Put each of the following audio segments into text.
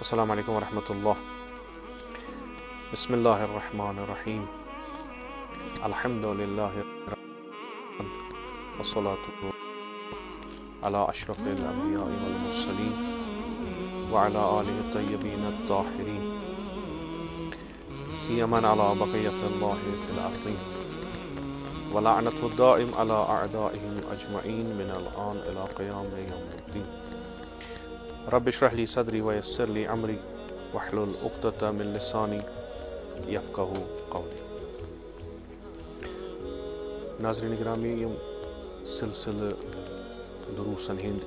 अस्सलामु अलैकुम वरहमतुल्लाह। बिस्मिल्लाहिर्रहमानिर्रहीम। अल्हम्दुलिल्लाहि वस्सलातु अला अशरफिल अंबिया वल मुरसलीन व अला आलिहि तय्यबीन अत्ताहिरीन सियमन अला बक़ियतिल्लाहि फिल अर्ज़ व लअनतु दाइम अला अअदाइहिम अजमईन मिनल आन इला क़ियाम यौमिद्दीन। रब्बि इश्रह ली सदरी व यस्सिर ली अमरी वहलुल उक़दतम मिन लिसानी यफ़क़हू क़ौली। नाज़रीन गिरामी, यम सिलसिले दुरूसन हिंद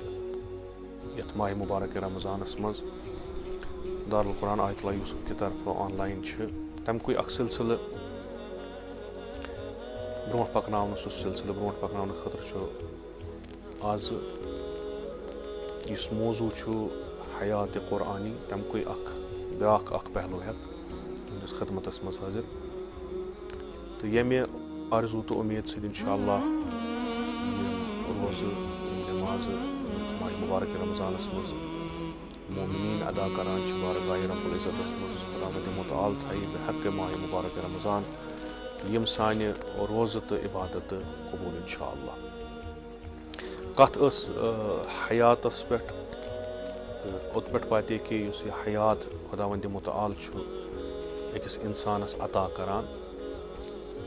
यथ माह मुबारक रमज़ानस मज़ दारुल कुरान आयतुल्लाह यूसुफ की तरफ ऑनलाइन तमकुई अख सिलसिले ब्रोह पकनावन सह सिलसिले ब्रोह पकनावन खतर आज इस मौजू हयात कुरानी तमकुई ब्याख पहलू हेत तुंदिस खदमतस मज हाजिर तो यमे आरजू तो उम्मीद से इंशाअल्लाह रोज़ नमाज माह मुबारक रमज़ानस मज मोमिनीन अदा करान बारगाह रब्बुल इज़्ज़तस मज खुदावंद मुतआल थाई बहक़ माह मुबारक रमज़ान यम साने रोज़ तो इबादत कबूल इंशाअल्लाह। कथ हयातस पे ओत पे वाते कि यह हयात खुदावंद मुतआल अकिस इंसानस अता करान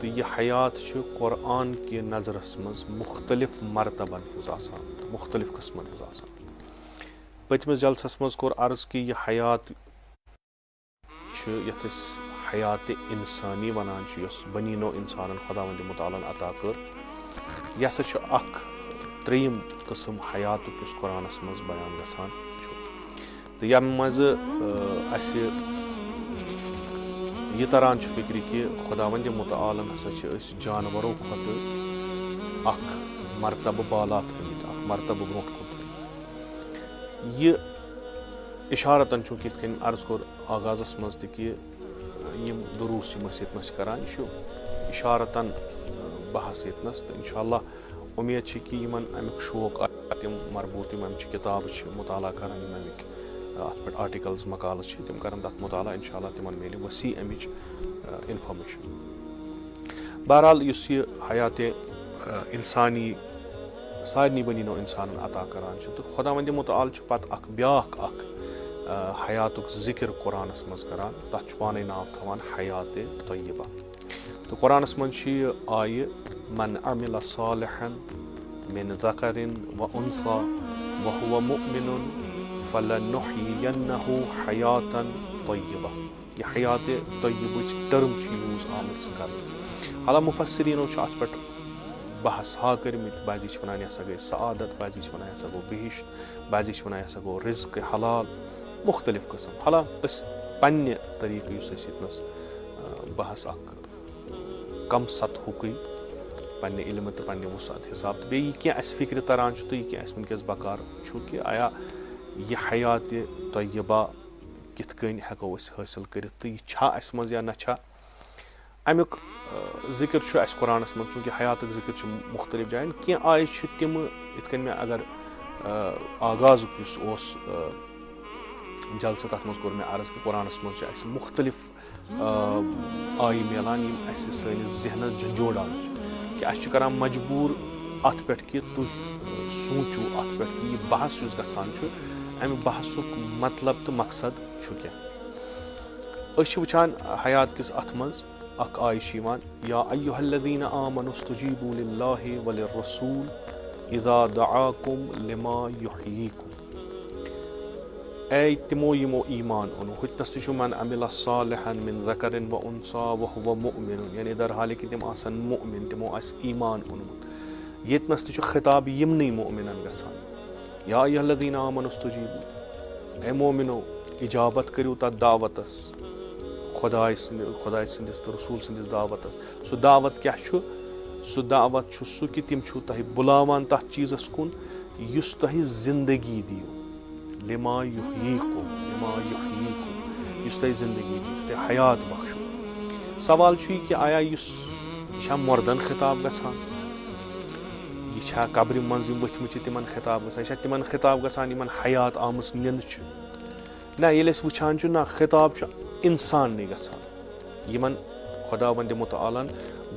तो यह हयात कुरान की नज़रस मज मुख्तलिफ मरतबन हज मुख्तलिफ किस्मन हज। पतमिस जलसस मज कोर अर्ज कि यह हयात यथ हयात इंसानी वनान बनी नो इंसान खुदावंद मुतआलन अता कर यह त्रेयम किस्म हयात इस कुरानस मज बयान गसान तो यम मज यह तरान फिक्र कि खुदावंद मुतआलन हसा जानवरों खुद मरतब बाला थमित मरतब ब्रोट कुन यह इशारतन चूँकि अर्ज कोर आगाजस मज कि यम दुरूस यत करान इशारतन बहस यतनस तो इंशाअल्लाह उम्मीद कि यमन अमुक शौक तम मरबूत किताब मुताला कर अमिक अत पे आर्टिकल्स मकाल तम कर तथ मुताला इंशाअल्लाह तिमन मिले वसी अमिच इंफॉर्मेशन। बहरहाल इस यह हयात इंसानी सारनी बनी नो इंसान अता करान तो खुदावंद मुतआल पत ब्याख हयातुक जिक्र कुरानस मज करान तथ पाने नाव थवान हयात तय्यबा। तो कुरानस मज आय मन अमिल सालिहन मिन ज़करिन व उन्सा व हुव मुमिनुन फलनुह्यियन्नहु हयातन तय्यबा। यह हयात तय्यबच टर्म यूज आमत कर हाला मुफस्सिरीनो अत पे बहस हा करमित बाजी वनान यह गई सआदत बाजी वनान यह गो बिहिश्त बाजी वनान यह गो रिज़्क़ हलाल मुख्तलिफ किस्म हाला पन्ने तरीक़ यतनस बहस कम सतहुकई पन्ने इल्म तो पन्ने वुसात हिसाब तो बेयि क्या फिक्र तरान तो यह क्या वनकस बकार कि आया यह हयात तय्यबा कित कन हेको हासिल कर तो यह मज या ना अमुक जिक्र कुरानस मज चूँकि हयात जिक्र मुख्तलिफ जायन क्या आय तम इत मे अगर आगाज जलसा तथ मज कोर मे अर्ज कि कुरानस मज मुख्तलिफ आय मिलान सैनिस जहनस झंझोड़ान कि करान मजबूर अत पे कि तुम सोचू अत पे कि यह बहस गसान अमि बहसुक मतलब तो मकसद क्या वुचान हयात किस अत मज आय या अय्युहल्लज़ीना आमनु इस्तजीबू लिल्लाहि व लिर्रसूल इज़ा दआकुम लिमा युह्यीकुम। ए तिमो यमो ईमान ओनु हुतनस मन अमिल सालिहन मिन ज़करिन व उन्सा व हुव मुमिनुन यानी दर हाल कि तिम आसन मुमिन तिमो ईमान ओनमुत यतनस खिताब यमनी मुमिनन गसान या अय्युहल्लज़ीना आमनु इस्तजीबू ए मोमिनो इजाबत करियो तथ दावतस खुदाय सदिस तो रसूल सदिस दावतस सो दावत क्या सो दावत सो कि तिम तह बुलावान तथ चीज़स कुन युस तह जिंदगी दियो लिमा युह्यीकुम युस तह जिंदगी दियो युस तह हयात बख्शो। सवाल कि आया यह मर्दन खिताब गसान यह कब्र मज वथम तिमन खिताब गसान तिमन खिताब गसान हयात आम निन نہ ییٚلہِ أسۍ وٕچھان چھُ نہ خطاب چھُ اِنساننٕے گژھان یِمن خۄدا وندِ مُتعالن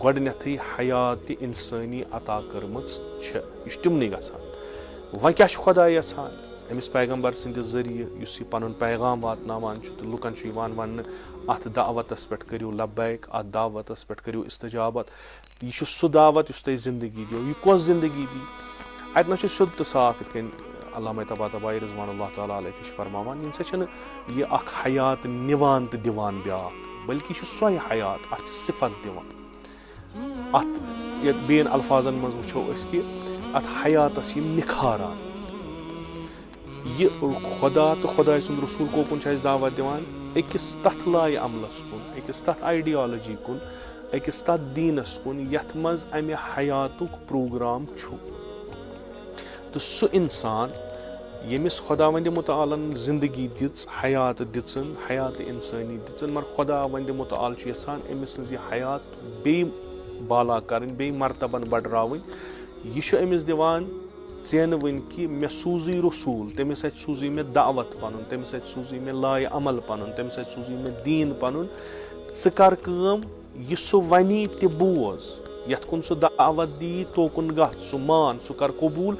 گۄڈٕنیتھٕے حیاتِ اِنسٲنی عطا کٔرمٕژ چھِ یہِ چھُ تِمنٕے گژھان وۄنۍ کیاہ چھُ خۄدا یژھان أمِس پیغمبر سٕنٛدِ ذٔریعہٕ یُس یہِ پنُن پیغام واتناوان چھُ تہٕ لُکن چھُ یِوان وننہٕ اتھ دعوتس پٮ۪ٹھ کٔرِو لبیک اتھ دعوتس پٮ۪ٹھ کٔرِو استجابت یہِ چھُ سُہ دعوت یُس تۄہہِ زندگی دِیو یہِ کۄس زندگی دی اتہِ نہ چھُ سیوٚد تہٕ صاف یِتھ کٔنۍ علامہ طباطبائی رضوان اللہ تعالیٰ علیہ تہِ چھِ فرماوان یہِ نسا چھنہٕ یہِ اکھ حیات نِوان تہٕ دِوان بیاکھ بلکہِ یہِ چھُ سۄے حیات اتھ چھِ صفت دِوان اتھ یتھ بیٚین الفاظن منٛز وٕچھو أسۍ کہِ اتھ حیاتس یِم نِکھاران یہِ خۄدا تہٕ خۄداے سُنٛد رسوٗل کوکُن چھِ اَسہِ دعوت دِوان أکِس تتھ لایہِ عملس کُن أکِس تتھ آیڈیالجی کُن أکِس تتھ دیٖنس کُن یتھ منٛز امہِ حیاتُک پروگرام چھُ تہٕ سُہ انسان ییٚمِس خۄدا وندِ مُتعالن زندگی دِژ حیات دِژٕن حیات اِنسٲنی دِژٕن مگر خۄدا وندِ مُتعال چھُ یژھان أمِس سٕنٛز یہِ حیات بیٚیہِ بالا کرٕنۍ بیٚیہِ مرتبن بڑراوٕنۍ یہِ چھُ أمِس دِوان ژینہٕ وٕنۍ کہِ مےٚ سوٗزٕے رسوٗل تٔمِس اتھِ سوٗزٕے مےٚ دعوت پنُن تٔمِس اتھِ سوٗزٕے مےٚ لایہِ عمل پنُن تٔمِس اتھِ سوٗزٕے مےٚ دیٖن پنُن ژٕ کر کٲم یہِ سُہ ونی تہِ بوز یتھ کُن سُہ دعوت دی توکُن گژھ سُہ مان سُہ کر قبوٗل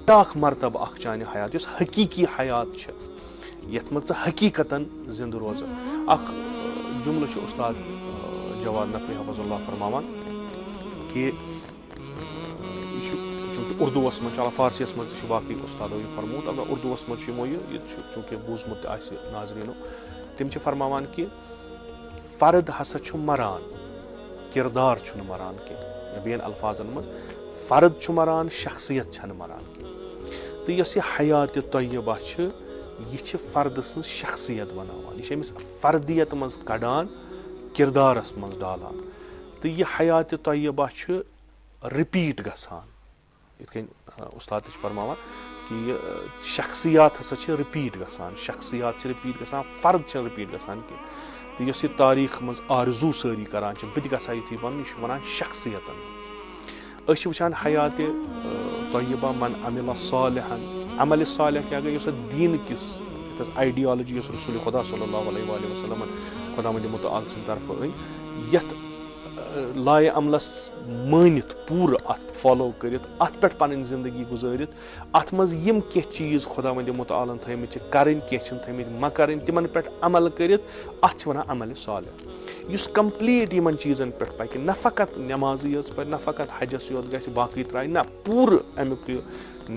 بیاکھ مرتبہٕ اکھ چانہِ حیات یۄس حقیٖقی حیات چھِ یتھ منٛز ژٕ حقیٖقتن زندٕ روزکھ اکھ جملہٕ چھُ استاد جواد نقوی حفظ اللہ فرماوان کہِ یہِ چھُ چوٗنٛکہِ اردوٗوس منٛز چھُ علاوٕ فارسیس منٛز تہِ چھُ باقٕے استادو یہِ فرمومُت البتہ اردوٗوس منٛز چھُ یِمو یہِ چھُ چوٗنٛکہِ بوٗزمُت تہِ آسہِ ناظریٖنو تِم چھِ فرماوان کہِ فرد ہسا چھُ مران کِردار چھُنہٕ مران کینٛہہ یا بیٚین الفاظن منٛز فرد چھُ مران شخصیت چھنہٕ مران کینٛہہ تہٕ یۄس یہِ حیاتِ طیبہ چھِ یہِ چھِ فردٕ سٕنٛز شخصیت بناوان یہِ چھِ أمِس فردیت منٛز کڑان کِردارس منٛز ڈالان تہٕ یہِ حیاتِ طیبہ چھُ رِپیٖٹ گژھان یِتھ کٔنۍ استاد تہِ چھِ فرماوان کہِ یہِ شخصیات ہسا چھِ رِپیٖٹ گژھان شخصیات چھِ رِپیٖٹ گژھان فرد چھِنہٕ رِپیٖٹ گژھان کینٛہہ تہٕ یۄس یہِ تاریٖخ منٛز آرزوٗ سٲری کران چھِ بہٕ تہِ گژھٕ ہا یِتھُے بنُن یہِ چھُ ونان شخصیتن أسۍ چھِ وٕچھان حیاتِ طیبہ من عمل صالحن عملِ صالح کیاہ گٔے یۄس دیٖنہٕ کِس یۄس آیڈیالجی یۄس رسوٗلِ خۄدا صلی اللہ علیہ وآلہ وسلمن خۄدا وندِ مُتعال سٕنٛدِ طرفہٕ أنۍ یتھ لایہِ عملس مٲنِتھ پوٗرٕ اتھ فالو کٔرِتھ اتھ پٮ۪ٹھ پنٕنۍ زندگی گُزٲرِتھ اتھ منٛز یِم کینٛہہ چیٖز خۄدا وندِ مُتعالن تھٲیمٕتۍ چھِ کرٕنۍ کینٛہہ چھِنہٕ تھٲیمٕتۍ مہ کرٕنۍ تِمن پٮ۪ٹھ عمل کٔرِتھ اتھ چھِ ونان عملِ صالح یُس کمپلیٖٹ یِمن چیٖزن پٮ۪ٹھ پکہِ نہ فقط نٮ۪مازٕے یٲژ پرِ نہ فقط حجس یوت گژھِ باقٕے ترایہِ نہ پوٗرٕ امیُک یہِ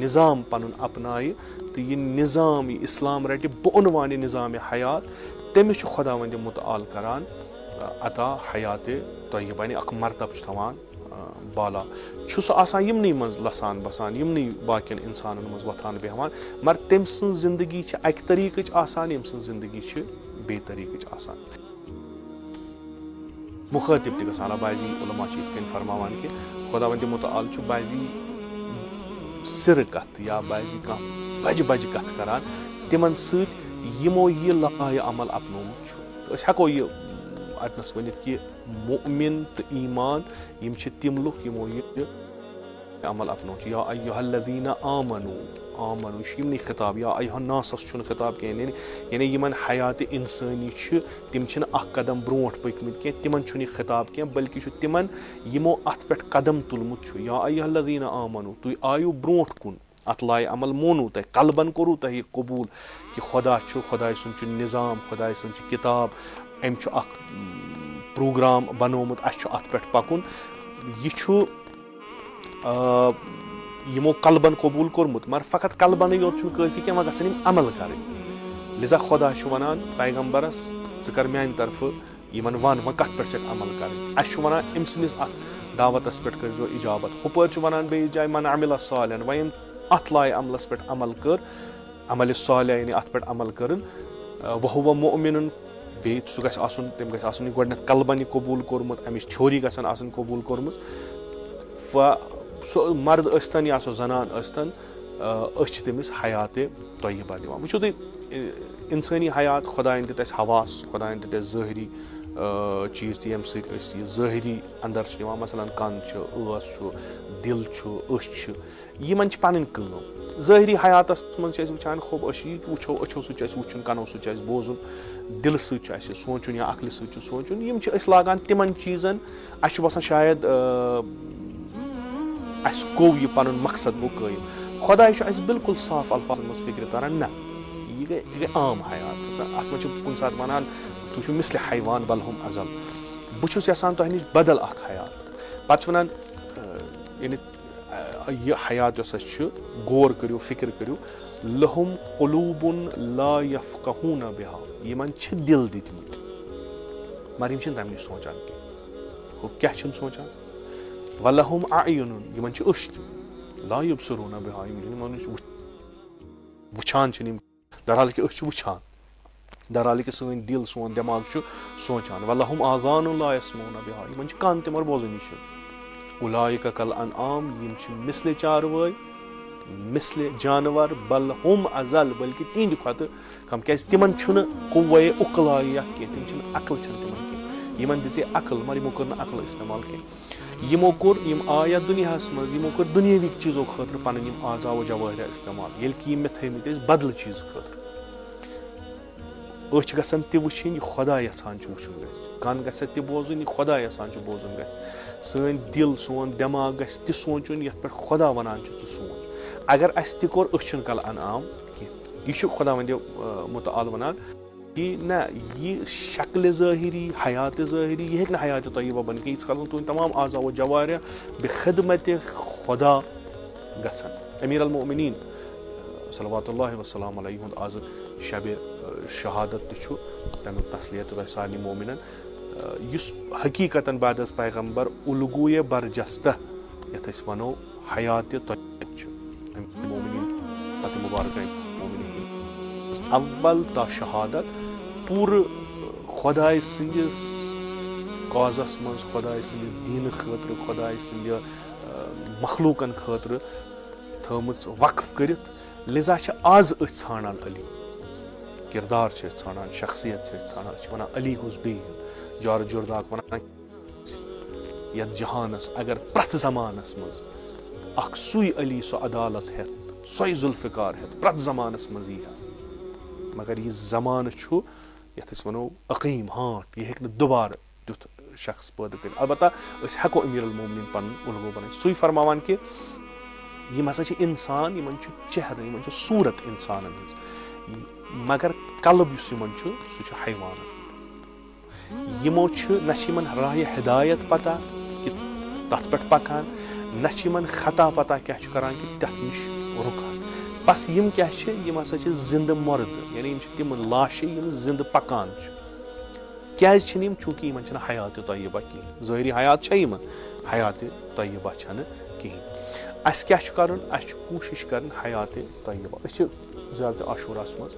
نظام پنُن اپنایہِ تہٕ یہِ نظام یہِ اسلام رٹہِ بہٕ عنوانہِ نظامِ حیات تٔمِس چھُ خۄدا وندِ مُتعال کران عطا حیاتِ طیبہ یعنی اکھ مرتبہٕ چھُ تھاوان بالا چھُ سُہ آسان یِمنٕے منٛز لسان بسان یِمنٕے باقین انسانن منٛز وۄتھان بیٚہوان مگر تٔمۍ سٕنٛز زندگی چھِ اکہِ طریٖقٕچ آسان ییٚمہِ سٕنٛز زندگی چھِ بیٚیہِ طریٖقٕچ آسان مُخٲطِب تہِ گژھان بعضی علما چھِ یِتھ کٔنۍ فرماوان کہِ خۄدا وندِ مُتعال چھُ بعضی سِرٕ کتھ یا بعضی کانٛہہ بجہِ بجہِ کتھ کران تِمن سۭتۍ یِمو یہِ لایہِ عمل اپنومُت چھُ أسۍ ہٮ۪کو یہِ اتنس ؤنِتھ کہِ مُؤمِن تہٕ ایٖمان یِم چھِ تِم لُکھ یِمو یہِ عمل اپنومُت چھُ یا ایُّہا الذیٖنَ آمنوٗ یہِ چھُ یِمنٕے خطاب یا ایُّہا الناسَس چھُنہٕ خطاب کینٛہہ یعنی یِمن حیاتِ اِنسٲنی چھِ تِم چھِنہٕ اکھ قدم برونٛٹھ پٔکمٕتۍ کینٛہہ تِمن چھُنہٕ یہِ خطاب کینٛہہ بلکہِ چھُ تِمن یِمو اتھ پٮ۪ٹھ قدم تُلمُت چھُ یا ایُّہا الذیٖنَ آمنوٗ تُہۍ آیوٗ برونٛٹھ کُن اتھ لایہِ عمل مونوٗ تۄہہِ قلبن کوٚروٗ تۄہہِ یہِ قبوٗل کہِ خۄدا چھُ خۄداے سُنٛد چھُ نظام خۄداے سٕنٛز چھِ کِتاب أمۍ چھُ اکھ پروگرام بنومُت اسہِ چھُ اتھ پٮ۪ٹھ پکُن یہِ چھُ یِمو قلبن قبوٗل کوٚرمُت مگر فقط قلبنٕے یوت چھُنہٕ کٲفی کینٛہہ وۄنۍ گژھن یِم عمل کرٕنۍ لِذا خۄدا چھُ ونان پیغمبرس ژٕ کر میانہِ طرفہٕ یِمن وۄنۍ کتھ پٮ۪ٹھ چھکھ عمل کرٕنۍ اسہِ چھُ ونان أمۍ سٕنٛدِس اتھ دعوتس پٮ۪ٹھ کٔرزیٚو اِجابت ہُپٲرۍ چھُ ونان بیٚیِس جایہِ من عمل صالحًا وۄنۍ ییٚمۍ اتھ لایہِ عملس پٮ۪ٹھ عمل کٔر عملِ صالح یعنی اتھ پٮ۪ٹھ عمل کٔرٕن وَہُوَ مُؤمِنٌ بیٚیہِ سُہ گژھِ آسُن تٔمۍ گژھِ آسُن یہِ گۄڈٕنیتھ قلبن یہِ قبوٗل کوٚرمُت امِچ تھیوری گژھن آسٕنۍ قبوٗل کوٚرمُت سُہ مرد ٲسۍتن یا سۄ زنان ٲسۍتن أسۍ چھِ تٔمِس حیاتِ طیبہ دِوان وٕچھِو تُہۍ انسٲنی حیات خۄدایَن دِتۍ اَسہِ حواس خۄدایَن دِتۍ اَسہِ ظٲہری چیٖز تہِ ییٚمہِ سۭتۍ أسۍ یہِ ظٲہری اَندَر چھِ یِوان مثلاً کَن چھُ ٲس چھُ دِل چھُ أچھ چھِ یِمَن چھِ پَنٕنۍ کٲم ظٲہری حیاتَس منٛز چھِ أسۍ وٕچھان خوب أسۍ یہِ وٕچھو أچھو سۭتۍ چھُ اَسہِ وٕچھُن کَنو سۭتۍ چھُ اَسہِ بوزُن دِلہٕ سۭتۍ چھُ اَسہِ سونٛچُن یا عقلہِ سۭتۍ چھُ سونٛچُن یِم چھِ أسۍ لاگان تِمَن چیٖزَن اَسہِ چھُ باسان شاید اَسہِ گوٚو یہِ پَنُن مقصد گوٚو قٲیِم خۄداے چھُ اَسہِ بِلکُل صاف الفاظن منٛز فِکرِ تَران نہ یہِ گٔے عام حیات اَتھ منٛز چھِ کُنہِ ساتہٕ وَنان تُہۍ چھِو مِثلِ حیوان بل ہُم ازل بہٕ چھُس یَژھان تۄہہِ نِش بدل اکھ حیات پَتہٕ چھِ وَنان یعنی یہِ حیات یۄس اَسہِ چھُ غور کٔرِو فِکر کٔرِو لہُم قلوٗبُن لا یفقہوٗنَ بِہا یِمن چھِ دِل دِتمٕتۍ مگر یِم چھِنہٕ تَمہِ نِش سونٛچان کینٛہہ ہُہ کیاہ چھِنہٕ سونٛچان وَلہُم اعیُنُن یِمن چھِ أچھ تہِ لا یُبصِروٗنَ بِہا یِم چھِنہٕ یِمن نِش وٕچھان چھِنہٕ یِم درحال کہِ أسۍ چھِ وٕچھان درحال کہِ سٲنۍ دِل سون دٮ۪ماغ چھُ سونٛچان وَلہُم آذانُ لا یسمعوٗنَ بِہا یِمن چھِ کَن تہِ مگر بوزٲنی چھِ اُولٰئِکَ کَالْأَنْعَامِ یِم چھِ مِثلِ چاروٲے مِثلِ جانور بل ہُم ازل بلکہِ تِہنٛدِ کھۄتہٕ کم کیازِ تِمن چھُنہٕ قُوّے عُقلایہ کینٛہہ تِم چھِنہٕ عقل چھنہٕ تِمن کینٛہہ یِمن دِژے عقل مگر یِمو کٔر نہٕ عقل اِستعمال کینٛہہ یِمو کوٚر یِم آے یتھ دُنیاہس منٛز یِمو کٔر دُنیٲوِکۍ چیٖزو خٲطرٕ پنٕنۍ یِم اعضا و جوٲہِر استعمال ییٚلہِ کہِ یِم مےٚ تھٲیمٕتۍ ٲسۍ بدلہٕ چیٖزٕ خٲطرٕ أچھ گژھن تہِ وٕچھِنۍ یہِ خۄدا یژھان چھُ وٕچھُن گژھِ کن گژھِ تہِ بوزُن یہِ خۄدا یژھان چھُ بوزُن گژھِ سٲنۍ دِل سون دٮ۪ماغ گژھِ تہِ سونٛچُن یتھ پٮ۪ٹھ خۄدا ونان چھُ ژٕ سونٛچ اگر اَسہِ تہِ کوٚر أسۍ چھِنہٕ کَالْأَنْعَام کینٛہہ یہِ چھُ خۄدا وندِ مُتعال ونان کہِ نہ یہِ شکلہِ ظٲہری حیاتِ ظٲہری یہِ ہیٚکہِ نہٕ حیاتِ طیبہ بٔنِتھ کینٛہہ ییٖتِس کالس نہٕ تُہنٛدۍ تمام اعضا و جوارح بِخدمتِ خۄدا گژھن امیٖر المومنیٖن صلوات اللہِ وسلام علیہ ہُنٛد آزٕ شبِ شہادت تہِ چھُ تمیُک تسلیت تۄہہِ سارنٕے مومِنن یُس حقیٖقتن بعد از پیغمبر اُلگوٗیے برجستہ یتھ أسۍ ونو حیاتِ طیب چھُ مُبارکہ اول تا شہادت پوٗرٕ خۄداے سٕنٛدِس کازس منٛز خۄداے سٕنٛدِ دیٖنہٕ خٲطرٕ خۄداے سٕنٛدِ مخلوٗقن خٲطرٕ تھٲومٕژ وقف کٔرِتھ لِذا چھِ آز أسۍ ژھانڈان علی کِردار چھِ أسۍ ژھانڈان شخصیت چھِ أسۍ ژھانڈان أسۍ چھِ وَنان علی گوٚژھ بیٚیہِ جارٕ جُرداک وَنان یتھ جہانس اگر پرٛٮ۪تھ زمانس منٛز اکھ سُے علی سۄ عدالت ہٮ۪تھ سۄے ذُلفِقار ہٮ۪تھ پرٛٮ۪تھ زمانس منٛز یی ہا مگر یہِ زمانہٕ چھُ یتھ أسۍ ونو عقیٖم ہانٛٹ یہِ ہیٚکہِ نہٕ دُبارٕ تیُتھ شخص پٲدٕ کٔرِتھ البتہ أسۍ ہٮ۪کو امیٖر المومنیٖن پنُن اُلگوٗ بنٲیِتھ سُے فرماوان کہِ یِم ہسا چھِ انسان یِمن چھُ چہرٕ یِمن چھِ صوٗرت انسانن ہٕنٛز مگر قلب یُس یِمن چھُ سُہ چھُ حیوانن ہُنٛد یِمو چھِ نہ چھِ یِمن راہہِ ہدایت پتہ کہِ تتھ پٮ۪ٹھ پکان نہ چھِ یِمن خطا پتہ کیاہ چھُ کران کہِ تتھ نِش رُکان بس یِم کیاہ چھِ یِم ہسا چھِ زنٛدٕ مۄردٕ یعنی یِم چھِ تِم لاشہِ یِم زنٛدٕ پکان چھِ کیازِ چھِنہٕ یِم چوٗنٛکہِ یِمن چھنہٕ حیاتِ طیبہ کِہینۍ ظٲہری حیات چھےٚ یِمن حیاتِ طیبہ چھنہٕ کِہینۍ اَسہِ کیاہ چھُ کرُن اَسہِ چھُ کوٗشِش کرٕنۍ حیاتِ طیبہ أسۍ چھِ زیادٕ عاشوٗراہس منٛز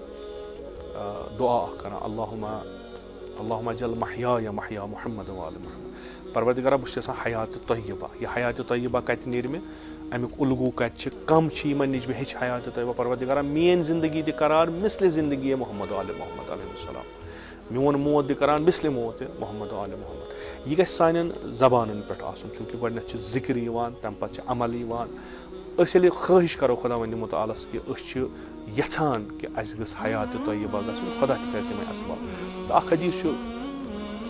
دُعا اکھ کران اللہُمہ اجعل محیایا محیا محمد وآل محمد پروردِگارا بہٕ چھُس یژھان حیاتِ طیبہ یہِ حیاتِ طیبہ کتہِ نیرِ مےٚ امیُک اُلگوٗ کتہِ چھِ کم چھِ یِمن نِش بہٕ ہیٚچھِ حیاتِ طیبہ پروردِگارا میٲنۍ زندگی دِ قرار مِثلِ زندگی محمد علیہ محمد علیہ السلام میون موت دِ قرار مِثلِ موتِ محمد علیہ محمد یہِ گژھِ سانٮ۪ن زبانن پٮ۪ٹھ آسُن چوٗنٛکہِ گۄڈٕنیتھ چھِ ذِکر یِوان تمہِ پتہٕ چھِ عمل یِوان أسۍ ییٚلہِ خٲہِش کرو خۄدا وندِ مُتعالس کہِ أسۍ چھِ یژھان کہِ اَسہِ گٔژھ حیاتِ طیبہ گژھُن خۄدا تہِ کرِ تِمے اسباب تہٕ اکھ حدیٖث چھُ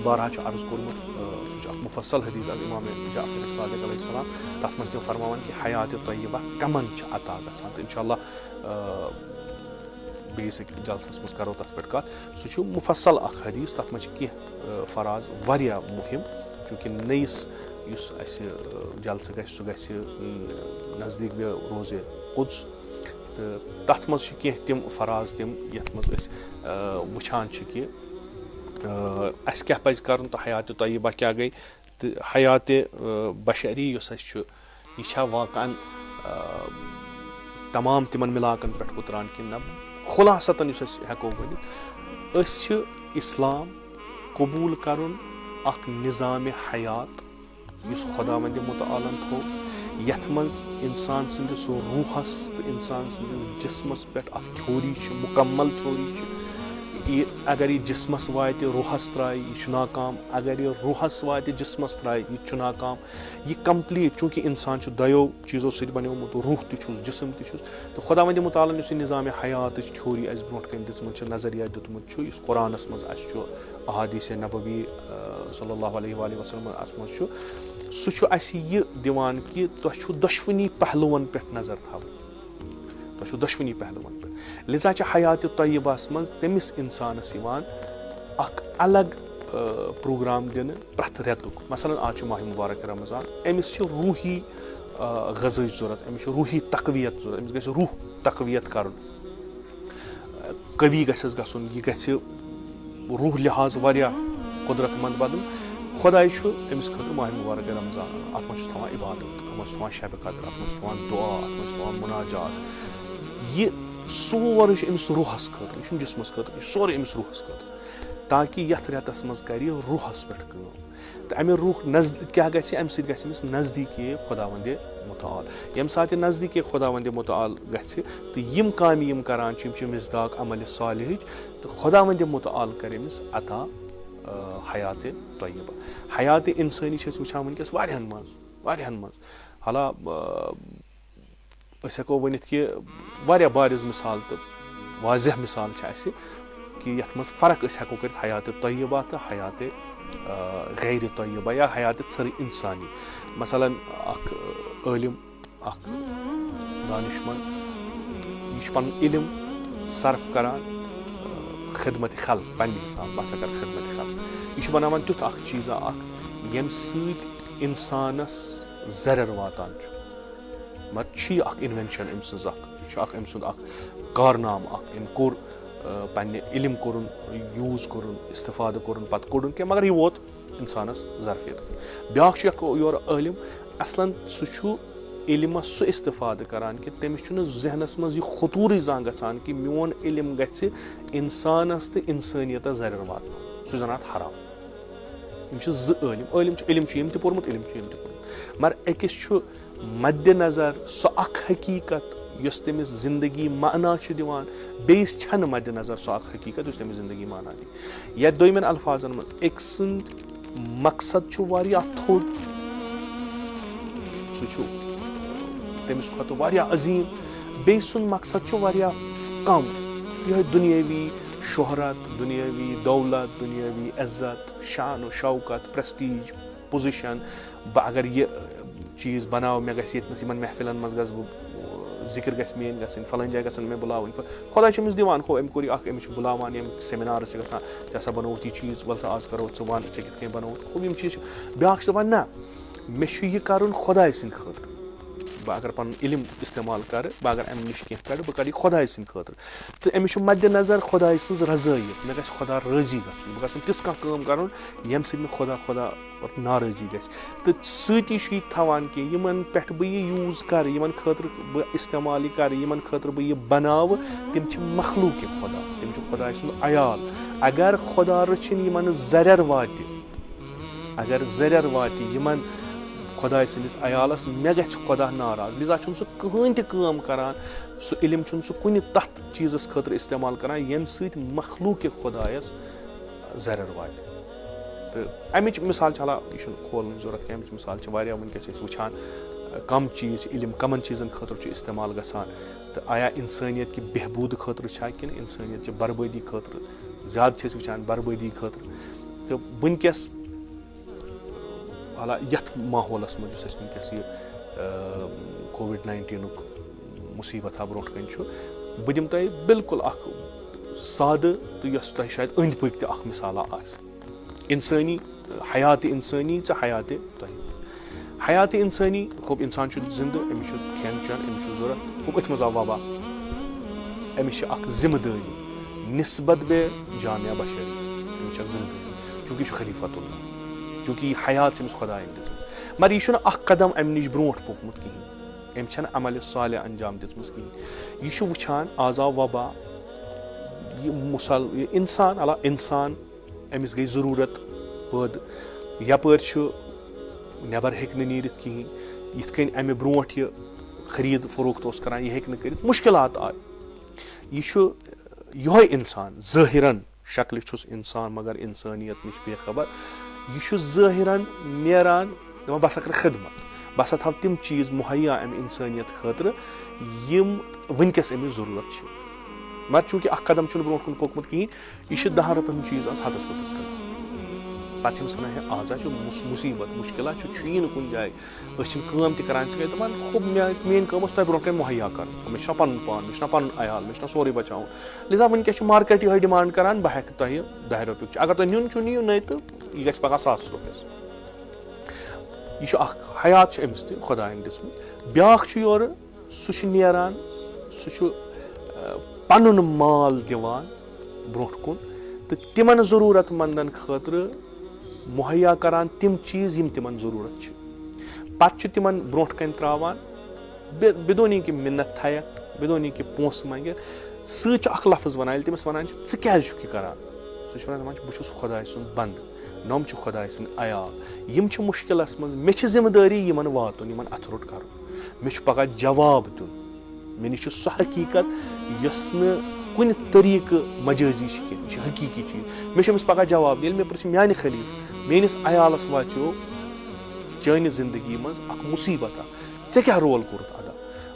بارہا چھُ عرض کوٚرمُت سُہ چھُ اکھ مُفصل حدیٖث از اِمامِ جعفر صادق علیہ السلام تتھ منٛز تِم فرماوان کہِ حیاتِ طیبہ کمن چھِ عطا گژھان تہٕ انشاء اللہ بیٚیِس جلسس منٛز کرو تتھ پٮ۪ٹھ کتھ سُہ چھُ مُفصل اکھ حدیٖث تتھ منٛز چھِ کینٛہہ فراز واریاہ مُہِم چوٗنٛکہِ نٔیِس یُس اَسہِ جلسہٕ گژھِ سُہ گژھِ نزدیٖک مےٚ روزِ قُدس تہٕ تتھ منٛز چھِ کینٛہہ تِم فراز تِم یتھ منٛز أسۍ وٕچھان چھِ کہِ اَسہِ کیاہ پزِ کرُن تہٕ حیاتِ طیبہ کیاہ گٔے تہٕ حیاتِ بشری یۄس اَسہِ چھُ یہِ چھا واقعن تمام تِمن مِلاکن پٮ۪ٹھ اُتران کِنہٕ نہ خُلاصتن یُس أسۍ ہٮ۪کو ؤنِتھ أسۍ چھِ اِسلام قبوٗل کرُن اکھ نِظامِ حیات یُس خۄدا وندِ مُتعالن تھوٚو یتھ منٛز انسان سٕنٛدِس روٗحس تہٕ انسان سٕنٛدِس جسمس پٮ۪ٹھ اکھ تھیوری چھِ مُکمل تھیوری چھِ یہِ اگر یہِ جِسمَس واتہِ روحَس ترٛایہِ یہِ چھُ ناکام اگر یہِ روحَس واتہِ جِسمَس ترٛایہِ یہِ تہِ چھُ ناکام یہِ کَمپٕلیٖٹ چوٗنٛکہِ اِنسان چھُ دۄیو چیٖزو سۭتۍ بَنیومُت روح تہِ چھُس جِسم تہِ چھُس تہٕ خۄداوندِ مُتعالن یُس یہِ نِظامِ حیاتٕچ تھیوری اَسہِ برونٛٹھ کَنۍ دِژمٕژ چھِ نظریہ دیُتمُت چھُ یُس قۄرانَس منٛز اَسہِ چھُ احادیٖثِ نبوی صلی اللہ علیہ وآلہ وسلم اَتھ منٛز چھُ سُہ چھُ اَسہِ یہِ دِوان کہِ تۄہہِ چھُو دۄشوٕنی پہلوٗوَن پٮ۪ٹھ نظر تھاوٕنۍ تۄہہِ چھُو دۄشوٕنی پہلوٗوَن پٮ۪ٹھ لِذا چھِ حیاتِ طیبَس منٛز تٔمِس اِنسانَس یِوان اَکھ الگ پرٛوگرام دِنہٕ پرٛٮ۪تھ رٮ۪تُک مثلاً آز چھُ ماہِ مُبارک رمضان أمِس چھِ روٗحی غذاہٕچ ضوٚرَتھ أمِس چھِ روٗحی تقویت ضوٚرَتھ أمِس گژھِ روح تقویت کَرُن قوی گژھٮ۪س گژھُن یہِ گژھِ روح لحاظ واریاہ قۄدرت منٛد بَنُن خۄداے چھُ أمِس خٲطرٕ ماہِ مُبارک رمضان اَتھ منٛز چھُ تھاوان عبادت اَتھ منٛز چھُ تھاوان شبِ قدر اَتھ منٛز چھُ تھاوان دُعا اَتھ منٛز چھُ تھاوان مُناجات یہِ سورُے چھُ أمِس روحَس خٲطرٕ یہِ چھُنہٕ جِسمَس خٲطرٕ یہِ چھُ سورُے أمِس روحَس خٲطرٕ تاکہِ یَتھ رٮ۪تَس منٛز کَرِ یہِ روحَس پٮ۪ٹھ کٲم تہٕ اَمہِ روح کیٛاہ گژھِ اَمہِ سۭتۍ گژھِ أمِس نزدیٖکی خۄداوندِ مُتعال ییٚمہِ ساتہٕ یہِ نزدیٖکی خۄداوندِ مُتعال گژھِ تہٕ یِم کامہِ یِم کَران چھِ یِم چھِ مِصداق عملِ صالحٕچ تہٕ خۄداوندِ مُتعال کَرِ أمِس عطا حیاتِ طیبہ حیاتِ اِنسٲنی چھِ أسۍ وٕچھان وٕنکٮ۪س واریاہَن منٛز حالا أسۍ ہٮ۪کو ؤنِتھ کہِ واریاہ بارِز مِثال تہٕ واضح مِثال چھِ اَسہِ کہِ یَتھ منٛز فرق أسۍ ہٮ۪کو کٔرِتھ حیاتِ طیبہ تہٕ حیاتِ غیرِ طیبہ یا حیاتِ ژھٔرِ اِنسانی مثلاً اَکھ عٲلِم اَکھ دانِشمَنٛد یہِ چھُ پَنُن علم صرف کَران خدمتِ خلق پنٛنہِ حِساب بہٕ ہسا کَرٕ خدمتِ خلق یہِ چھُ بَناوان تیُتھ اَکھ چیٖزا اَکھ ییٚمہِ سۭتۍ اِنسانَس زَرٮ۪ر واتان چھُ مگر چھِ یہِ اَکھ اِنوٮ۪نشَن أمۍ سٕنٛز اَکھ یہِ چھُ اَکھ أمۍ سُنٛد اَکھ کارنامہٕ اَکھ أمۍ کوٚر پنٛنہِ علم کوٚرُن یوٗز کوٚرُن اِستِفادٕ کوٚرُن پَتہٕ کوٚڑُن کینٛہہ مگر یہِ ووت اِنسانَس ظرفیتَس بیٛاکھ چھُ یَتھ یورٕ عٲلِم اَصلَن سُہ چھُ علمَس سُہ اِستِفادٕ کَران کہِ تٔمِس چھُنہٕ ذہنَس منٛز یہِ خطوٗرٕے زانٛہہ گژھان کہِ میون علم گژھِ اِنسانَس تہٕ اِنسٲنیتَس زَرٮ۪ر واتناوُن سُہ چھُ زَن اَتھ حرام یِم چھِ زٕ عٲلِم چھُ علم چھُ یِم تہِ پوٚرمُت علم چھُ یِم تہِ پوٚرمُت مگر أکِس چھُ مدِ نظر سۄ اَکھ حقیٖقت یۄس تٔمِس زندگی معنا چھِ دِوان بیٚیِس چھَنہٕ مدِ نظر سۄ اَکھ حقیٖقت یُس تٔمِس زندگی معنا دی یَتھ دوٚیمٮ۪ن الفاظن منٛز أکۍ سُنٛد مقصد چھُ واریاہ تھوٚد سُہ چھُ تٔمِس کھۄتہٕ واریاہ عظیٖم بیٚیہِ سُنٛد مقصد چھُ واریاہ کَم یِہوٚے دُنیٲوی شہرت دُنیٲوی دولت دُنیٲوی عزت شان و شوکت پرٛٮ۪سٹیٖج پُزِشَن بہٕ اگر یہِ چیٖز بَناو مےٚ گژھِ ییٚتہِ نَس یِمَن محفِلَن منٛز گژھٕ بہٕ ذِکِر گژھِ میٛٲنۍ گژھٕنۍ فلٲنۍ جایہِ گژھن مےٚ بُلاوٕنۍ خۄدا چھُ أمِس دِوان ہُہ أمۍ کوٚر یہِ اَکھ أمِس چھِ بُلاوان یِم سیمِنارٕز چھِ گژھان ژےٚ ہسا بَنووُتھ یہِ چیٖز وَلہٕ سا آز کَرو ژٕ وَن ژےٚ کِتھ کٔنۍ بَنووُتھ ہُہ یِم چیٖز چھِ بیٛاکھ چھِ دَپان نہ مےٚ چھُ یہِ کَرُن خۄداے سٕنٛدِ خٲطرٕ بہٕ اگر پَنُن علم اِستعمال کَرٕ بہٕ اگر اَمہِ نِش کینٛہہ کَرٕ بہٕ کَرٕ یہِ خۄداے سٕنٛدِ خٲطرٕ تہٕ أمِس چھُ مدِ نظر خۄداے سٕنٛز رضٲیت مےٚ گژھِ خۄدا رٲضی گژھُن بہٕ گژھن تِژھ کانٛہہ کٲم کَرُن ییٚمہِ سۭتۍ مےٚ خۄدا ناراضی گژھِ تہٕ سۭتی چھُ یہِ تھاوان کہِ یِمن پٮ۪ٹھ بہٕ یہِ یوٗز کَرٕ یِمن خٲطرٕ بہٕ اِستعمال یہِ کَرٕ یِمن خٲطرٕ بہٕ یہِ بَناوٕ تِم چھِ مخلوٗقِ خۄدا تِم چھِ خۄداے سُنٛد عیال اگر خۄدا رٔچھِنۍ یِمن زَرٮ۪ر واتہِ یِمن خۄداے سٕنٛدِس عیالَس مےٚ گژھِ خۄدا ناراض لِذا چھُنہٕ سُہ کٕہٕنۍ تہِ کٲم کَران سُہ علم چھُنہٕ سُہ کُنہِ تَتھ چیٖزَس خٲطرٕ اِستعمال کَران ییٚمہِ سۭتۍ مخلوٗقِ خۄدایَس زَرٮ۪ر واتہِ تہٕ اَمِچ مِثال چھِ حالانکہِ یہِ چھُنہٕ کھولنٕچ ضوٚرَتھ کینٛہہ اَمِچ مِثال چھِ واریاہ وٕنکٮ۪س چھِ أسۍ وٕچھان کَم چیٖز چھِ علم کَمَن چیٖزَن خٲطرٕ چھُ اِستعمال گژھان تہٕ آیا اِنسٲنیت کہِ بہبوٗدٕ خٲطرٕ چھا کِنہٕ اِنسٲنیت چہِ بربٲدی خٲطرٕ زیادٕ چھِ أسۍ وٕچھان بربٲدی خٲطرٕ تہٕ وٕنکٮ۪س حالا یَتھ ماحولَس منٛز یُس اَسہِ وٕنکٮ۪س یہِ کووِڈ-19 مُصیٖبت برونٛٹھ کَنۍ چھُ بہٕ دِمہٕ تۄہہِ بِلکُل اَکھ سادٕ تہٕ یۄس تۄہہِ شاید أنٛدۍ پٔکۍ تہِ اَکھ مِثالا آسہِ اِنسٲنی حیاتِ اِنسٲنی ژٕ حیاتِ تۄہہِ حیاتِ اِنسٲنی ہوٚپ اِنسان چھُ زِندٕ أمِس چھُ کھٮ۪ن چٮ۪ن أمِس چھُ ضوٚرَتھ ہوٚپ أتھۍ منٛز آو وبا أمِس چھِ اَکھ ذِمہٕ دٲری نِسبت بے جامعہ بشری أمِس چھِ اَکھ ذِمہٕ دٲری چوٗنٛکہِ یہِ چھُ خلیٖفت اللہ چوٗنٛکہِ یہِ حیات چھِ أمِس خۄدایَن دِژمٕژ مگر یہِ چھُنہٕ اَکھ قدم اَمہِ نِش برونٛٹھ پوٚکمُت کِہیٖنۍ أمۍ چھَنہٕ عملہِ صالح انجام دِژمٕژ کِہیٖنۍ یہِ چھُ وٕچھان آز آو وبا یہِ اِنسان اِنسان أمِس گٔے ضروٗرت پٲدٕ یَپٲرۍ چھُ نٮ۪بر ہیٚکہِ نہٕ نیٖرِتھ کِہیٖنۍ یِتھ کٔنۍ اَمہِ برونٛٹھ یہِ خریٖد فروخت اوس کران یہِ ہیٚکہِ نہٕ کٔرِتھ مُشکِلات آے یہِ چھُ یِہوے اِنسان ظٲہِرن شکلہِ چھُس اِنسان مگر اِنسٲنیت نِش بے خبر یہِ چھُ ظٲہِرن نیران دَپان بہٕ ہسا کَرٕ خدمت بہٕ ہسا تھاو تِم چیٖز مُہیا اَمہِ اِنسٲنیت خٲطرٕ یِم وٕنکیٚس أمِس ضروٗرت چھِ مگر چوٗنٛکہِ اکھ قدم چھُنہٕ برونٛٹھ کُن پوٚکمُت کِہیٖنۍ یہِ چھُ 10 رۄپین ہُنٛد چیٖز آز 100 رۄپیَس کٕنان پتہٕ چھِ أمِس وَنان ہے آز چھُ مُصیٖبت مُشکِلات چھُیی نہٕ کُنہِ جایہِ أسۍ چھِنہٕ کٲم تہِ کران ژٕ گٔے دَپان ہُہ میٲنۍ کٲم ٲس تۄہہِ برونٛٹھ کَنۍ مُہیا کَرٕنۍ مےٚ چھُنہ پَنُن پان مےٚ چھُنہ پَنُن عیال مےٚ چھُنہ سورُے بَچاوُن لِذا وٕنکیٚس چھُ مارکیٹ یِہوے ڈِمانڈ کران بہٕ ہٮ۪کہٕ تۄہہِ 10 رۄپیُک اگر تۄہہِ نیُن چھُو نِیِو نَے تہٕ یہِ گژھِ پگاہ 100 رۄپیَس یہِ چھُ اکھ حیات چھُ أمِس تہِ خۄدایَن دِژمٕژ بیاکھ چھُ یورٕ سُہ چھُ نیران سُہ چھُ پَنُن مال دِوان برونٛٹھ کُن تہٕ تِمن ضروٗرت مندن خٲطرٕ مُہیا کران تِم چیٖز یِم تِمن ضروٗرت چھِ پتہٕ چھُ تِمن برونٛٹھ کَنۍ تراوان بِدونی کہِ مِنت تھایکھ بِدونی کہِ پونٛسہٕ منٛگہِ سۭتۍ چھُ اکھ لفظ وَنان ییٚلہِ تٔمِس وَنان چھِ ژٕ کیازِ چھُکھ یہِ کران سُہ چھُ وَنان دَپان چھُ بہٕ چھُس خۄداے سُنٛد بنٛدٕ نۄم چھِ خۄداے سٕنٛدۍ عیال یِم چھِ مُشکِلس منٛز مےٚ چھِ ذِمہٕ دٲری یِمن واتُن یِمن اَتھٕ روٚٹ کرُن مےٚ چھُ پگاہ جواب دیُن مےٚ نِش چھُ سۄ حقیٖقت یۄس نہٕ کُنہِ طٔریٖقہٕ مجٲزی چھِ کینٛہہ یہِ چھِ حقیٖقی چیٖز مےٚ چھُ أمِس پگاہ جواب ییٚلہِ مےٚ پرٛژھِ میانہِ خلیٖف میٲنِس عیالس واتیو چٲنہِ زندگی منٛز اکھ مُصیٖبت اکھ ژےٚ کیاہ رول کوٚرُتھ ادا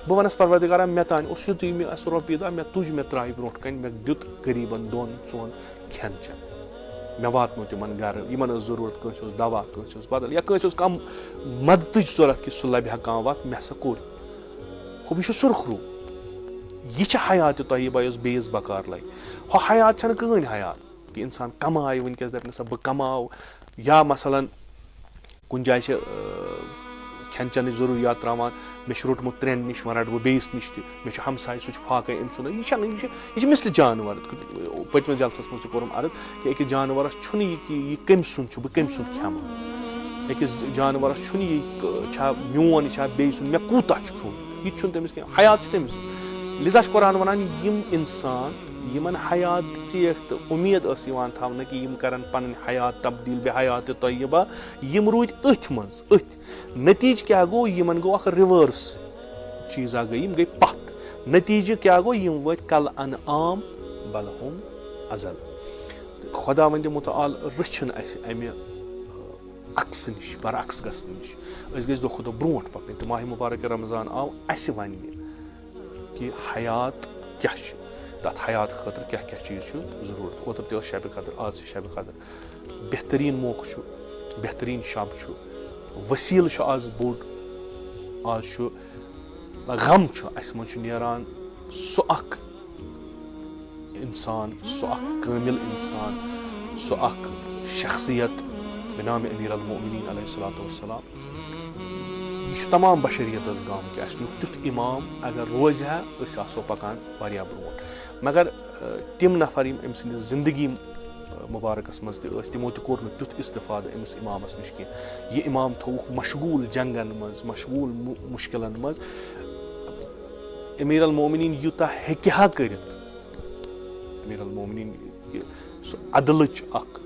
بہٕ وَنس پروردِگارا مےٚ تانۍ اوس یُتُے مےٚ آسہِ رۄپیہِ دہ مےٚ تُج مےٚ ترٛایہِ برونٛٹھ کَنۍ مےٚ دیُت غریٖبن 2-4 کھٮ۪ن چٮ۪ن مےٚ واتنو تِمن گرٕ یِمن ٲس ضروٗرت کٲنٛسہِ اوس دوا کٲنٛسہِ اوس بدل یا کٲنٛسہِ اوس کانٛہہ مدتٕچ ضوٚرتھ کہِ سُہ لبہِ ہا کانٛہہ وتھ مےٚ ہسا کوٚر ہُہ یہِ چھُ سُرخروٗ یہِ چھِ حیاتہِ طیبہ یۄس بیٚیِس بکار لگہِ ہُہ حیات چھنہٕ کٕہٕنۍ حیات کہِ اِنسان کمایہِ وٕنکیٚس دپہِ نسا بہٕ کماو یا مثلاً کُنہِ جایہِ چھِ کھٮ۪ن چٮ۪نٕچ ضروٗریات تراوان مےٚ چھُ روٚٹمُت 3 نِش وۄنۍ رَٹہٕ بہٕ بیٚیِس نِش تہِ مےٚ چھُ ہمساے سُہ چھُ فاقے أمۍ سُنٛد یہِ چھِ مِثلہِ جانور پٔتمِس جلسس منٛز تہِ کوٚرُم عرض کہِ أکِس جانورس چھُنہٕ یہِ کہِ یہِ کٔمۍ سُنٛد چھُ بہٕ کٔمۍ سُنٛد کھٮ۪مہٕ أکِس جانورس چھُنہٕ یہِ چھا میون یہِ چھا بیٚیہِ سُنٛد مےٚ کوٗتاہ چھُ کھیوٚن یہِ تہِ چھُنہٕ تٔمِس کینٛہہ حیات چھِ تٔمِس لِذا چھُ قرآن وَنان یِم اِنسان یِمن حیات دِژیکھ تہٕ اُمید ٲس یِوان تھاونہٕ کہِ یِم کرن پنٕنۍ حیات تبدیٖل بے حیاتہِ طیبہ یِم روٗدۍ أتھۍ منٛز أتھۍ نٔتیٖجہٕ کیاہ گوٚو یِمن گوٚو اکھ رِوٲرٕس چیٖزا گٔے یِم گٔے پتھ نٔتیٖجہٕ کیاہ گوٚو یِم وٲتۍ کل انعام بل ہُم ازل خۄدا وندِ مُتعال رٔچھِنۍ اَسہِ اَمہِ عقسہٕ نِش برعکس گژھنہٕ نِش أسۍ گٔژھۍ دۄہ کھۄتہٕ دۄہ برونٛٹھ پَکٕنۍ تہٕ ماہِ مُبارک رمضان آو اَسہِ وَننہِ کہِ حیات کیاہ چھِ تَتھ حیات خٲطرٕ کیاہ کیاہ چیٖز چھُ ضروٗرت اوترٕ تہِ ٲس شبِ قدر آز چھِ شبِ قدر بہتریٖن موقعہٕ چھُ بہتریٖن شب چھُ ؤسیٖلہٕ چھُ آز بوٚڑ آز چھُ غم چھُ اَسہِ منٛز چھُ نیران سُہ اکھ اِنسان سُہ اکھ کٲمِل اِنسان سُہ اکھ شخصیت بِنامِ امیٖر المومنیٖن علیہ الصلوٰتُ وسلام یہِ چھُ تمام بشریتس غم کہِ اَسہِ نیُک تیُتھ اِمام اگر روزِ ہا أسۍ آسو پکان واریاہ برونٛٹھ مگر تِم نفر یِم أمۍ سٕنٛدِس زندگی مُبارکس منٛز تہِ ٲسۍ تِمو تہِ کوٚر نہٕ تیُتھ استفادٕ أمِس اِمامس نِش کینٛہہ یہِ اِمام تھووُکھ مشغوٗل جنگن منٛز مشغوٗل مُشکِلن منٛز امیٖر المومنیٖن یوٗتاہ ہیٚکہِ ہا کٔرِتھ امیٖر المومنیٖن یہِ سُہ عدلٕچ اکھ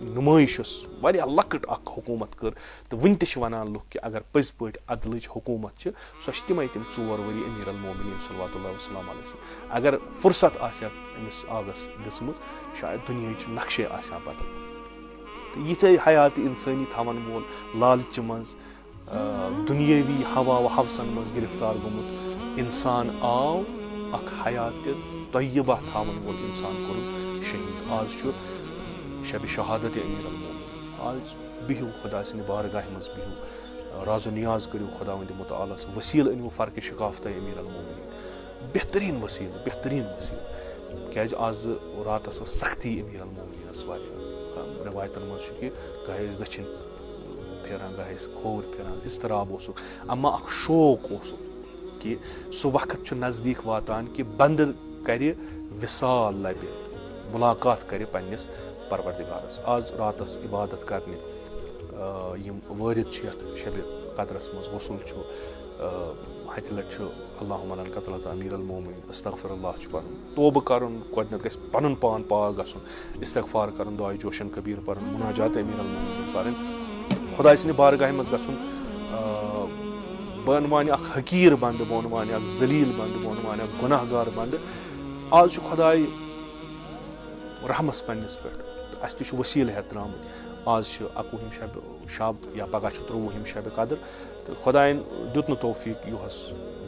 نُمٲیش ٲس واریاہ لۄکٕٹ اکھ حکوٗمت کٔر تہٕ وُنہِ تہِ چھِ وَنان لُکھ کہِ اگر پٔزۍ پٲٹھۍ عدلٕچ حکوٗمت چھِ سۄ چھِ تِمے تِم 4 ؤری امیٖر المومنیٖن صلواتُ اللہِ وسلام علیہ وسلم اگر فُرست آسہِ ہا أمِس آغس دِژمٕژ شاید دُنیہٕچ نقشے آسہِ ہا بدل تہٕ یِتھے حیاتہِ اِنسٲنی تھاون وول لالچہِ منٛز دُنیٲوی ہوا و ہوسن منٛز گرفتار گوٚمُت اِنسان آو اکھ حیاتہِ طیبہ تھاون وول اِنسان کوٚرُن شہیٖد آز چھُ شبِ شہادتِ امیٖر المومنیٖن آز بِہِو خۄدا سٕنٛدِ بارگاہہِ منٛز بِہِو راز و نیاز کٔرِو خۄدا وندِ مُتعالس ؤسیٖلہٕ أنِو فرقِ شِقافتَے امیٖر المومنیٖن بہتریٖن ؤسیٖلہٕ کیازِ آز راتس ٲس سختی امیٖر المومنیٖنس واریاہ رِوایتن منٛز چھُ کہِ گاہے ٲسۍ دٔچھِنۍ پھیران گاہے ٲسۍ کھووُر پھیران اضطراب اوسُکھ اما اکھ شوق اوسُکھ کہِ سُہ وقت چھُ نزدیٖک واتان کہِ بنٛدٕ کرِ وِصال لبہِ مُلاقات کرِ پننِس پروردِگارس آز راتس عبادت کرنہِ یِم وٲرِد چھِ یتھ شبِ قدرس منٛز غسُل چھُ ہتہِ لٹہِ چھُ اللہُمَ لن قتلت امیٖر المومنیٖن استغفر اللہ چھُ پرُن توبہٕ کرُن گۄڈٕنیتھ گژھِ پنُن پان پاک گژھُن استغفار کرُن دُعاے جوشن کبیٖر پرُن مُناجات امیٖر المومنیٖن پرٕنۍ خۄداے سٕنٛدِ بارگاہہِ منٛز گژھُن بہٕ وَنہٕ وانہِ اکھ حقیٖر بنٛدٕ بہٕ وَنہٕ وانہِ اکھ ذلیٖل بنٛدٕ بہٕ وَنہٕ وانہِ اکھ گۄناہ گار بنٛدٕ آز چھُ خۄداے رحمَس پنٛنِس پٮ۪ٹھ تہٕ اَسہِ تہِ چھُ ؤسیٖلہٕ ہٮ۪تھ درٛامٕتۍ آز چھِ 21 شب یا پگاہ چھُ 23 شبِ قدر تہٕ خۄدایَن دیُت نہٕ توفیٖق یُہُس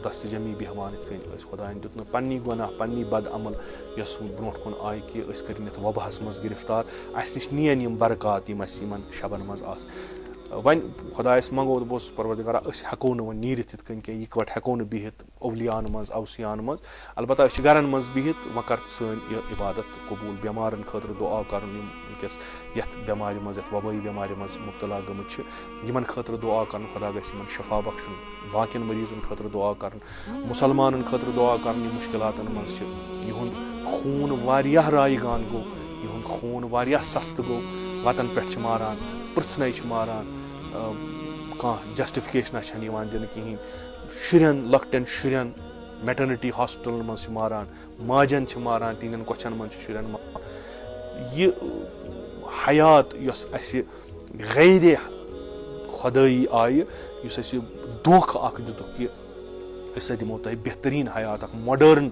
دستہٕ جمی بیٚہوان یِتھ کٔنۍ ٲسۍ خۄدایَن دیُت نہٕ پنٛنی گۄناہ پنٛنی بد عمل یۄس برونٛٹھ کُن آیہِ کہِ أسۍ کٔرِنۍ یَتھ وباہَس منٛز گِرفتار اَسہِ نِش نِیَن یِم برکات یِم اَسہِ یِمن شبَن منٛز آسہٕ وۄنۍ خۄدایَس منٛگو دوٚپُس پروردِگارا أسۍ ہٮ۪کو نہٕ وۄنۍ نیٖرِتھ یِتھ کٔنۍ کینٛہہ یِکوَٹہٕ ہٮ۪کو نہٕ بِہِتھ اولیاہَن منٛز اوسِیاہَن منٛز البتہ أسۍ چھِ گرَن منٛز بِہِتھ وۄنۍ کر سٲنۍ یہِ عبادت قبوٗل بٮ۪مارَن خٲطرٕ دُعا کَرُن یِم وٕنکٮ۪س یَتھ بٮ۪مارِ منٛز یَتھ وبٲیی بٮ۪مارِ منٛز مُبتلا گٔمٕتۍ چھِ یِمن خٲطرٕ دُعا کَرُن خۄدا گژھِ یِمن شفا بخشُن باقٕیَن مٔریٖزَن خٲطرٕ دُعا کَرُن مُسلمانَن خٲطرٕ دُعا کَرُن یِم مُشکِلاتَن منٛز چھِ یِہُنٛد خوٗن واریاہ رایگان گوٚو یِہُنٛد خوٗن واریاہ سستہٕ گوٚو وَتَن پٮ۪ٹھ چھِ ماران پرٛژھنَے چھِ ماران کانٛہہ جسٹِفِکیشنہ چھَنہٕ یِوان دِنہٕ کِہیٖنۍ شُرٮ۪ن لۄکٹٮ۪ن شُرٮ۪ن میٹرنِٹی ہاسپِٹلَن منٛز چھِ ماران ماجَن چھِ ماران تِہنٛدٮ۪ن کۄچھَن منٛز چھِ شُرٮ۪ن ماران یہِ حیات یۄس اَسہِ غیرِ خۄدٲیی آیہِ یُس اَسہِ دھوکہٕ اکھ دِتُکھ کہِ أسۍ ہسا دِمو تۄہہِ بہتریٖن حیات اکھ ماڈٲرٕن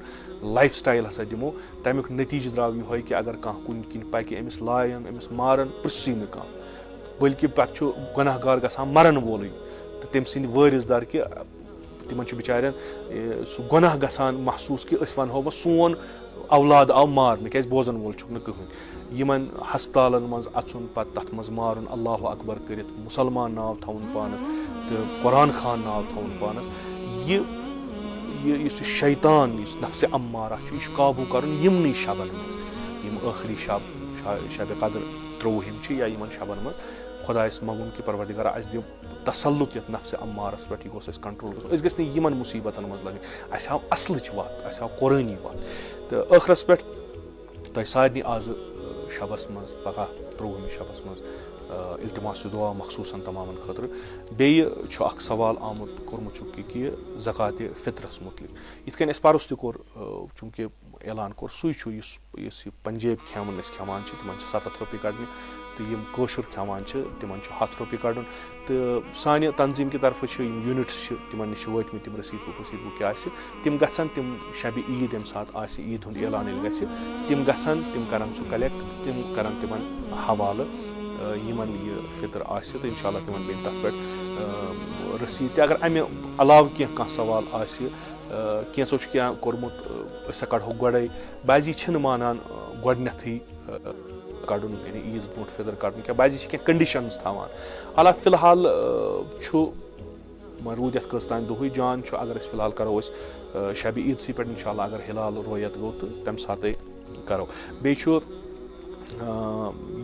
لایف سٹایل ہسا دِمو تَمیُک نٔتیٖجہٕ درٛاو یِہوے کہِ اگر کانٛہہ کُنہِ کِنۍ پَکہِ أمِس لایَن أمِس مارَن پرٛژھسٕے نہٕ کانٛہہ بٔلکہِ پَتہٕ چھُ گۄناہ گار گژھان مَرَن وولٕے تہٕ تٔمۍ سٕنٛدۍ وٲرِث دار کہِ تِمن چھُ بِچارٮ۪ن سُہ گۄناہ گژھان محسوٗس کہِ أسۍ وَنہو وۄنۍ سون اولاد آو مارنہٕ کیازِ بوزن وول چھُکھ نہٕ کٕہٕنۍ یِمن ہسپتالن منٛز اَژُن پَتہٕ تَتھ منٛز مارُن اللہُ اکبر کٔرِتھ مُسلمان ناو تھاوُن پانَس تہٕ قۄران خان ناو تھاوُن پانَس یُس یہِ شیطان یُس نفسہِ اَمارا چھُ یہِ چھُ قابوٗ کَرُن یِمنٕے شبن منٛز یِم ٲخری شبِ قدر 23 چھِ یا یِمن شبن منٛز خۄدایَس منٛگُن کہِ پروردِگارا اَسہِ دِ تسلُط یَتھ نفسہِ اَمارَس پٮ۪ٹھ یہِ گوٚژھ اَسہِ کَنٹرول گژھُن أسۍ گٔژھۍ نہٕ یِمن مُصیٖبتن منٛز لَگٕنۍ اَسہِ ہاو اَصلٕچ وَتھ اَسہِ ہاو قۄرٲنی وَتھ تہٕ ٲخرس پٮ۪ٹھ تۄہہِ سارنٕے آزٕ شبس منٛز پگاہ 23 شبس منٛز التماسِ دُعا مخصوٗصن تمامن خٲطرٕ بیٚیہِ چھُ اکھ سوال آمُت کوٚرمُت چھُکھ کہِ زکاتِ فِطرس مُتعلِق یِتھ کٔنۍ اَسہِ پَرُس تہِ کوٚر چوٗنٛکہِ اعلان کوٚر سُے چھُ یُس یہِ پنجٲبۍ کھٮ۪وُن أسۍ کھٮ۪وان چھِ تِمن چھِ 7 رۄپیہِ کَڑنہِ تہٕ یِم کٲشُر کھٮ۪وان چھِ تِمن چھُ 100 رۄپیہِ کَڑُن تہٕ سانہِ تنظیٖم کہِ طرفہٕ چھِ یِم یوٗنِٹٕس چھِ تِمن نِش چھِ وٲتمٕتۍ تِم رٔسیٖد بُک کیٛاہ آسہِ تِم گژھن تِم شبِ عیٖد ییٚمہِ ساتہٕ آسہِ عیٖد ہُنٛد اعلان ییٚلہِ گژھِ تِم گژھن تِم کرن سُہ کلیکٹ تہٕ تِم کرن تِمن حوالہٕ یِمن یہِ فِطر آسہِ تہٕ اِنشاء اللہ تِمن میلہِ تَتھ پٮ۪ٹھ رٔسیٖد تہِ اگر اَمہِ علاوٕ کانٛہہ سوال آسہِ کینٛژھو چھُ کینٛہہ کوٚرمُت أسۍ ہسا کَڑہو گۄڈے بعضی چھِنہٕ مانان گۄڈٕنیتھٕے کَڑُن یعنی عیٖذ برونٛٹھ فِطر کَڑُن کینٛہہ بعضی چھِ کینٛہہ کَنڈِشنٕز تھاوان حالانکہِ فِلحال چھُ وۄنۍ روٗد یَتھ کٔژ تانۍ دۄہٕے جان چھُ اگر أسۍ فِلحال کَرو أسۍ شبِ عیٖدسٕے پٮ۪ٹھ اِنشاء اللہ اگر ہِلال رویت گوٚو تہٕ تَمہِ ساتَے کَرو بیٚیہِ چھُ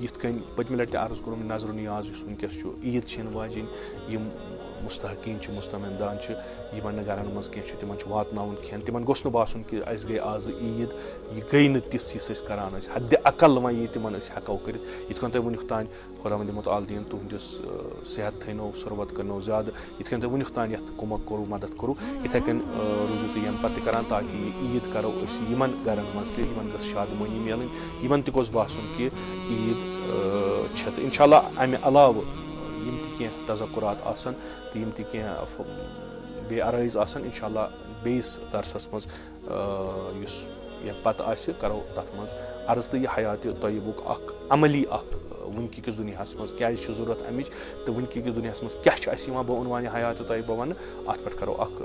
یِتھ کٔنۍ پٔتمہِ لَٹہِ تہِ عرض کوٚرمُت نظرُ نیاز یُس وٕنکیٚس چھُ عیٖد چھِ یِنہٕ واجیٚنۍ یِم مُستحقیٖن چھِ مُستمدان چھِ یِمن نہٕ گرن منٛز کینٛہہ چھُ تِمن چھُ واتناوُن کھٮ۪ن تِمن گوٚژھ نہٕ باسُن کہِ اَسہِ گٔے آزٕ عیٖد یہِ گٔے نہٕ تِژھ یِژھ أسۍ کران ٲسۍ حدِ عقل وۄنۍ یہِ تِمن أسۍ ہٮ۪کو کٔرِتھ یِتھ کٔنۍ تۄہہِ وُنیُک تانۍ خۄداوندِ مُتعال تُہنٛدِس صحت تھٲینو سُروت کٔرنو زیادٕ یِتھ کٔنۍ تۄہہِ وُنیُک تانۍ یَتھ کُمک کوٚروٗ مدد کوٚروٗ یِتھٕے کٔنۍ روٗزِو تُہۍ ییٚمہِ پتہٕ تہِ کران تاکہِ یہِ عیٖد کرو أسۍ یِمن گرن منٛز تہِ یِمن گٔژھ شادمٲنی میلٕنۍ یِمن تہِ گوٚژھ باسُن کہِ عیٖد چھےٚ تہٕ اِنشاء اللہ اَمہِ علاوٕ یِم تہِ کینٛہہ تذکُرات آسن تہٕ یِم تہِ کینٛہہ بیٚیہِ عرٲیز آسن اِنشاء اللہ بیٚیِس درسس منٛز یُس ییٚمہِ پتہٕ آسہِ کرو تتھ منٛز عرض تہٕ یہِ حیاتِ طیبُک اکھ عملی اکھ وٕنکہِ کِس دُنیاہس منٛز کیازِ چھِ ضروٗرت امِچ تہٕ وٕنکہِ کِس دُنیاہس منٛز کیاہ چھُ اَسہِ یِوان بہٕ عنوانہِ حیاتِ طیبہ وَننہٕ اتھ پٮ۪ٹھ کرو اکھ